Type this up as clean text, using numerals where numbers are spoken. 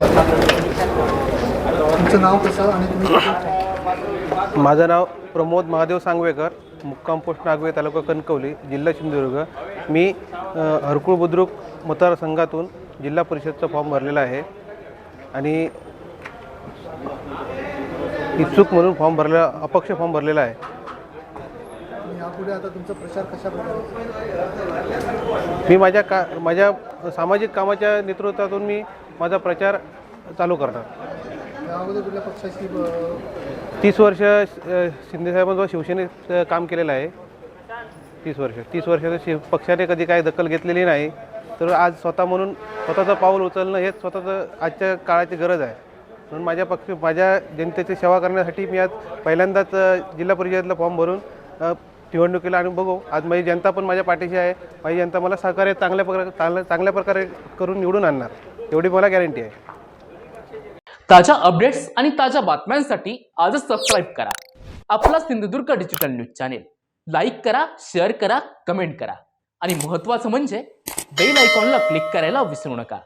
तुमचं नाव कसं आणि तुम्ही माझं नाव प्रमोद महादेव सांगवेकर, मुक्काम पोस्ट नागवे, तालुका कणकवली, जिल्हा सिंधुदुर्ग। मी हरकुळ बुद्रुक मतदारसंघातून जिल्हा परिषदचा फॉर्म भरलेला आहे आणि इच्छुक म्हणून फॉर्म भरलेला, अपक्ष फॉर्म भरलेला आहे। यापुढे आता तुमचा प्रचार कशा प्रकारे? मी माझ्या सामाजिक कामाच्या नेतृत्वातून मी माझा प्रचार चालू करणार। या अगोदर कुठल्या पक्षाची 30 वर्ष शिंदेसाहेबांसोबत शिवसेनेत काम केलेलं आहे। 30 वर्षाचं पक्षाने कधी काय दखल घेतलेली नाही, तर आज स्वतःचं पाऊल उचलणं हेच स्वतःचं आजच्या काळाची गरज आहे। म्हणून माझ्या जनतेची सेवा करण्यासाठी मी आज पहिल्यांदाच जिल्हा परिषदेला फॉर्म भरून निवडणुकीला आणि बघू, आज माझी जनता पण माझ्या पाठीशी आहे। माझी जनता मला सहकार्य चांगल्या प्रकारे करून निवडून आणणार, एवढी मला गॅरंटी आहे। ताज्या अपडेट्स आणि ताज्या बातम्यांसाठी आजच सबस्क्राईब करा आपला Sindhudurg digital news channel. Like करा, शेअर करा, कमेंट करा आणि महत्त्वाचं म्हणजे बेल आयकॉनला क्लिक करायला विसरू नका।